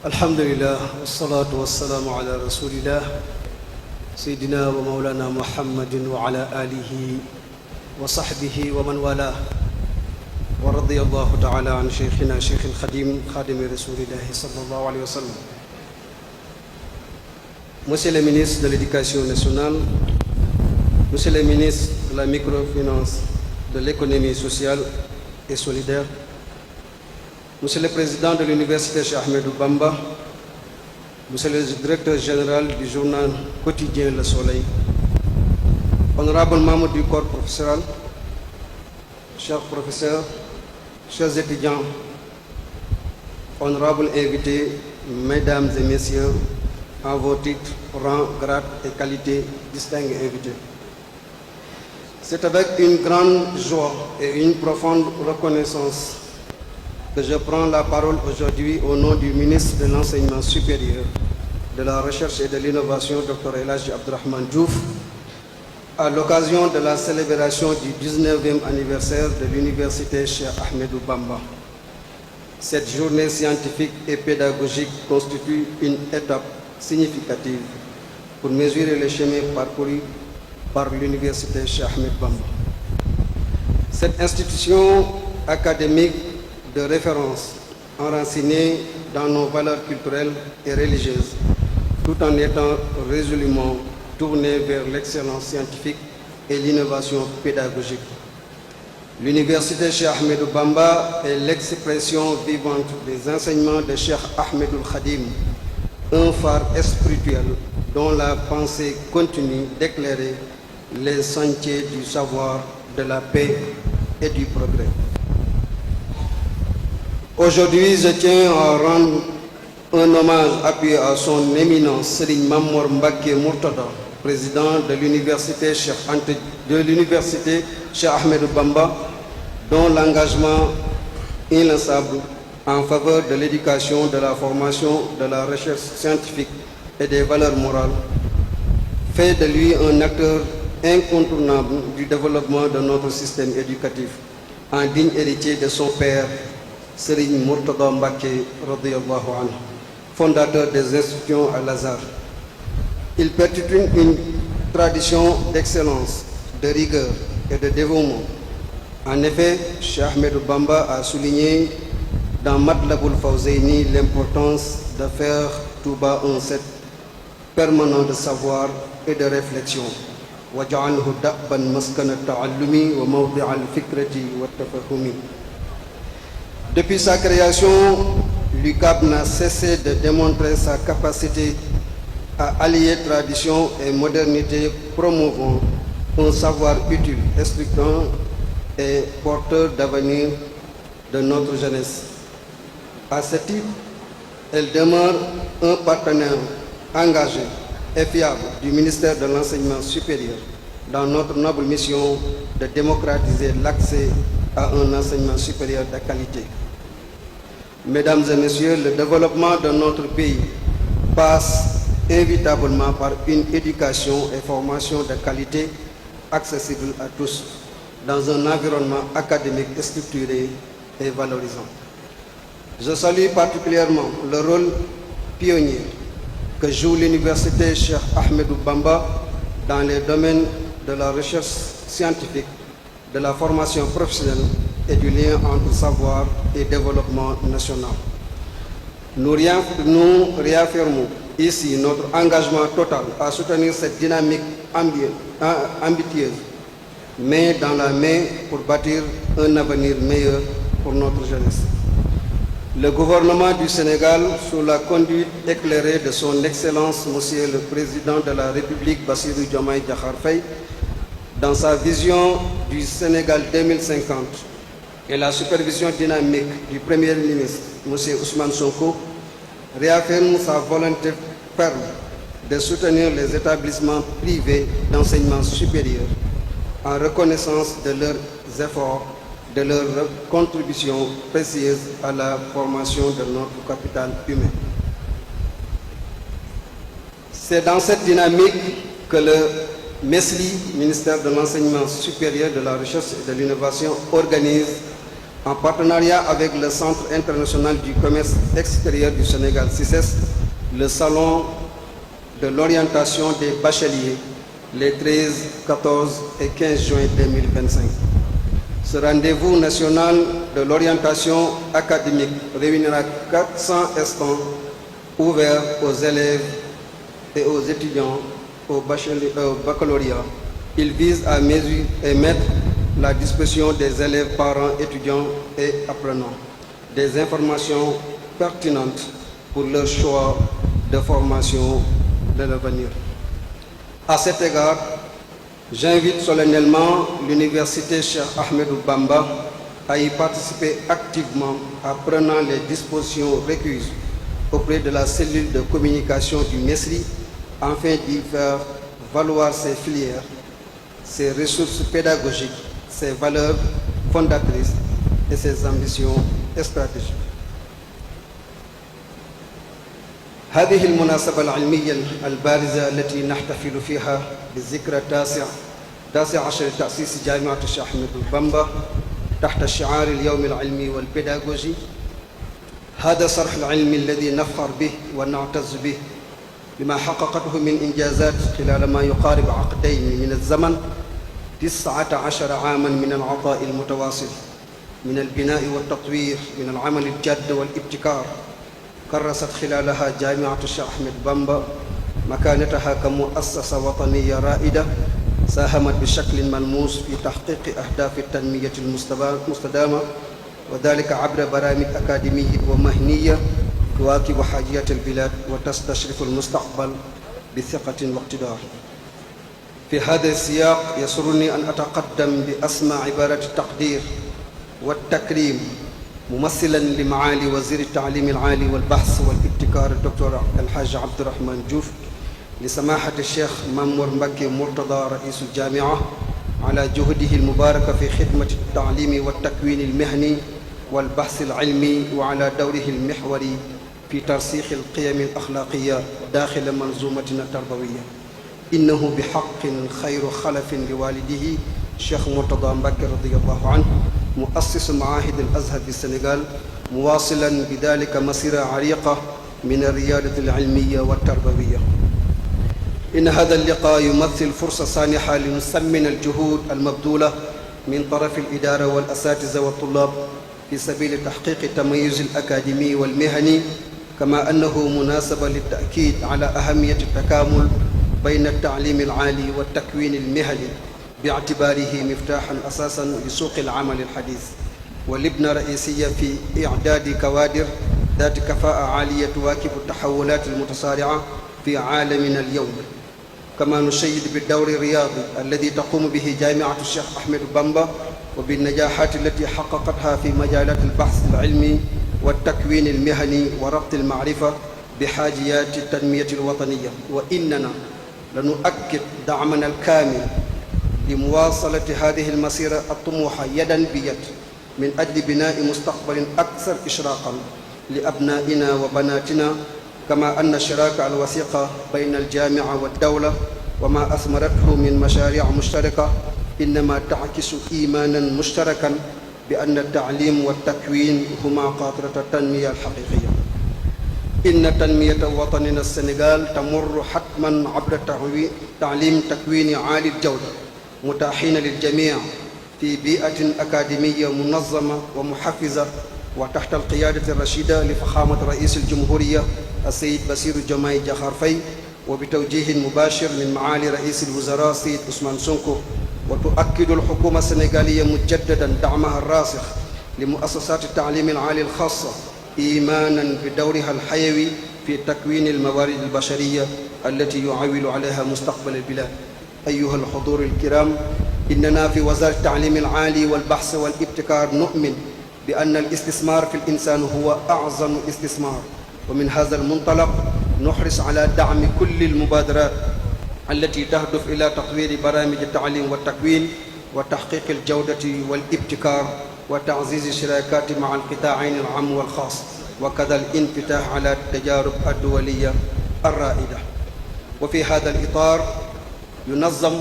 Alhamdulillah, wassalatu wassalamu ala rasulillah, Sayyidina wa Maulana Muhammadin wa ala alihi wa sahbihi wa man wala, wa radiyallahu ta'ala an Shaykhina Shaykh al-Khadim, Khadimi Rasulillahi sallallahu alayhi wa sallam. Monsieur le ministre de l'Éducation nationale, Monsieur le ministre de la microfinance, de l'économie sociale et solidaire, Monsieur le Président de l'Université Cheikh Ahmedou Bamba, Monsieur le Directeur général du journal quotidien Le Soleil, honorables membres du corps professoral, chers professeurs, chers étudiants, honorables invités, mesdames et messieurs, en vos titres, rangs, grades et qualités, distingués invités. C'est avec une grande joie et une profonde reconnaissance que je prends la parole aujourd'hui au nom du ministre de l'Enseignement supérieur, de la Recherche et de l'Innovation, Dr El Hadji Abdourahmane Diouf, à l'occasion de la célébration du 19e anniversaire de l'Université Cheikh Ahmedou Bamba. Cette journée scientifique et pédagogique constitue une étape significative pour mesurer le chemin parcouru par l'Université Cheikh Ahmedou Bamba. Cette institution académique de référence enracinée dans nos valeurs culturelles et religieuses, tout en étant résolument tournée vers l'excellence scientifique et l'innovation pédagogique. L'Université Cheikh Ahmedou Bamba est l'expression vivante des enseignements de Cheikh Ahmedoul Khadim, un phare spirituel dont la pensée continue d'éclairer les sentiers du savoir, de la paix et du progrès. Aujourd'hui, je tiens à rendre un hommage appuyé à son éminence Serigne Mamor Mbacké Mourtada, président de l'Université Cheikh Ahmedou Bamba, dont l'engagement inlassable en faveur de l'éducation, de la formation, de la recherche scientifique et des valeurs morales fait de lui un acteur incontournable du développement de notre système éducatif, un digne héritier de son père Serigne Mourtada Mbacké radiyallahu anhu, fondateur des institutions Al-Azhar. Il perpétue une tradition d'excellence, de rigueur et de dévouement. En effet, Cheikh Ahmedou Bamba a souligné dans Matlaboul Fawzeyni l'importance de faire Touba un set permanent de savoir et de réflexion. Waj'alhu da'ban maskana ta'allumi wa mawdi'a al-fikrati wa tafahumi. Depuis sa création, l'UCAB n'a cessé de démontrer sa capacité à allier tradition et modernité, promouvant un savoir utile, instructant et porteur d'avenir de notre jeunesse. À ce titre, elle demeure un partenaire engagé et fiable du ministère de l'Enseignement supérieur dans notre noble mission de démocratiser l'accès à un enseignement supérieur de qualité. Mesdames et messieurs, le développement de notre pays passe inévitablement par une éducation et formation de qualité accessible à tous, dans un environnement académique structuré et valorisant. Je salue particulièrement le rôle pionnier que joue l'Université Cheikh Ahmedou Bamba dans les domaines de la recherche scientifique, de la formation professionnelle et du lien entre savoir et développement national. Nous réaffirmons ici notre engagement total à soutenir cette dynamique ambitieuse, main dans la main pour bâtir un avenir meilleur pour notre jeunesse. Le gouvernement du Sénégal, sous la conduite éclairée de son Excellence, Monsieur le Président de la République, Bassirou Diomaye Diakhar Faye, dans sa vision du Sénégal 2050 et la supervision dynamique du Premier ministre, M. Ousmane Sonko, réaffirme sa volonté ferme de soutenir les établissements privés d'enseignement supérieur en reconnaissance de leurs efforts, de leur contribution précieuse à la formation de notre capital humain. C'est dans cette dynamique que le MESLI, ministère de l'Enseignement supérieur, de la Recherche et de l'Innovation, organise, en partenariat avec le Centre international du commerce extérieur du Sénégal, CICES, le Salon de l'orientation des bacheliers les 13, 14 et 15 juin 2025. Ce rendez-vous national de l'orientation académique réunira 400 stands ouverts aux élèves et aux étudiants au baccalauréat. Il vise à mesurer et mettre à la disposition des élèves, parents, étudiants et apprenants des informations pertinentes pour leur choix de formation de l'avenir. À cet égard, j'invite solennellement l'Université Cheikh Ahmadou Bamba à y participer activement en prenant les dispositions requises auprès de la cellule de communication du MESRI afin d'y faire valoir ses filières, ses ressources pédagogiques, ses valeurs fondatrices et ses ambitions stratégiques. هذه المناسبة العلمية البارزة التي نحتفل فيها بذكرى 19 تأسيس جامعة الشيخ أحمد بامبا تحت شعار اليوم العلمي والبيداغوجي. هذا الصرح العلمي الذي نفخر به ونعتز به بما حققته من إنجازات خلال ما يقارب عقدين من الزمن، 19 عاما من العطاء المتواصل، من البناء والتطوير، من العمل الجاد والابتكار. كرست خلالها جامعة الشيخ أحمد بامبا مكانتها كمؤسسة وطنية رائدة ساهمت بشكل ملموس في تحقيق أهداف التنمية المستدامة، وذلك عبر برامج أكاديمية ومهنية تواكب حاجيات البلاد وتستشرف المستقبل بثقة واقتدار. في هذا السياق يسرني أن أتقدم بأسمى عبارة التقدير والتكريم ممثلا لمعالي وزير التعليم العالي والبحث والابتكار الدكتور الحاج عبد الرحمن جوف لسماحة الشيخ مامور مكي مرتضى رئيس الجامعة على جهده المبارك في خدمة التعليم والتكوين المهني والبحث العلمي وعلى دوره المحوري في ترسيخ القيم الأخلاقية داخل منظومتنا التربوية. إنه بحق خير خلف لوالده الشيخ مرتضى مكي رضي الله عنه مؤسس معاهد الأزهر في السنغال، مواصلا بذلك مسيرة عريقة من الريادة العلمية والتربوية. إن هذا اللقاء يمثل فرصة سانحة لنثمن الجهود المبذولة من طرف الإدارة والأساتذة والطلاب في سبيل تحقيق التميز الأكاديمي والمهني، كما أنه مناسبة للتأكيد على أهمية التكامل بين التعليم العالي والتكوين المهني باعتباره مفتاحا أساسا لسوق العمل الحديث ولبنة رئيسية في إعداد كوادر ذات كفاءة عالية تواكب التحولات المتسارعة في عالمنا اليوم. كما نشيد بالدور الرياضي الذي تقوم به جامعة الشيخ أحمد بامبا وبالنجاحات التي حققتها في مجالات البحث العلمي والتكوين المهني وربط المعرفة بحاجيات التنمية الوطنية. وإننا لنؤكد دعمنا الكامل لمواصلة هذه المسيرة الطموحة يدا بيد من أجل بناء مستقبل أكثر إشراقا لأبنائنا وبناتنا، كما أن الشراكة الوثيقة بين الجامعة والدولة وما أثمرته من مشاريع مشتركة إنما تعكس إيمانا مشتركا بأن التعليم والتكوين هما قاطرة التنمية الحقيقية. إن تنمية وطننا السنغال تمر حتما عبر تعليم تكويني عالي الجودة متاحين للجميع في بيئة أكاديمية منظمة ومحفزة وتحت القيادة الرشيدة لفخامة رئيس الجمهورية السيد باسيرو جوماي جاخار فاي وبتوجيه مباشر من معالي رئيس الوزراء السيد عثمان سونكو. وتؤكد الحكومة السنغالية مجددا دعمها الراسخ لمؤسسات التعليم العالي الخاصة إيمانا بدورها الحيوي في تكوين الموارد البشرية التي يعول عليها مستقبل البلاد. أيها الحضور الكرام، إننا في وزارة التعليم العالي والبحث والابتكار نؤمن بأن الاستثمار في الإنسان هو أعظم استثمار، ومن هذا المنطلق نحرص على دعم كل المبادرات التي تهدف إلى تطوير برامج التعليم والتكوين وتحقيق الجودة والابتكار وتعزيز الشراكات مع القطاعين العام والخاص، وكذا الانفتاح على التجارب الدولية الرائدة. وفي هذا الإطار ينظم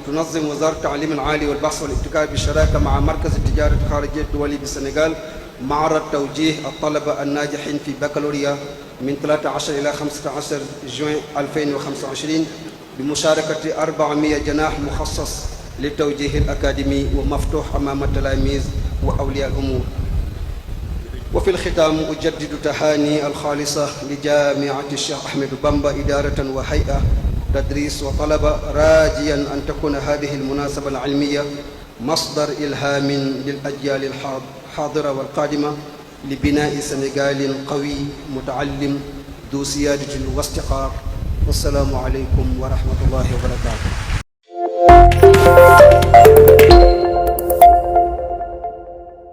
تنظم وزارة التعليم العالي والبحث والابتكار بالشراكة مع مركز التجارة الخارجية الدولي بالسنغال معرض توجيه الطلبة الناجحين في بكالوريا من 13 إلى 15 جوان 2025 بمشاركة 400 جناح مخصص للتوجيه الأكاديمي ومفتوح أمام التلاميذ وأولياء الأمور. وفي الختام أجدد تهاني الخالصة لجامعة الشيخ أحمد بامبا إدارة وهيئة تدريس وطلبة، راجيا أن تكون هذه المناسبة العلمية مصدر إلهام للأجيال الحاضرة والقادمة لبناء سنغال قوي متعلم ذو سيادة واستقرار. والسلام عليكم ورحمة الله وبركاته.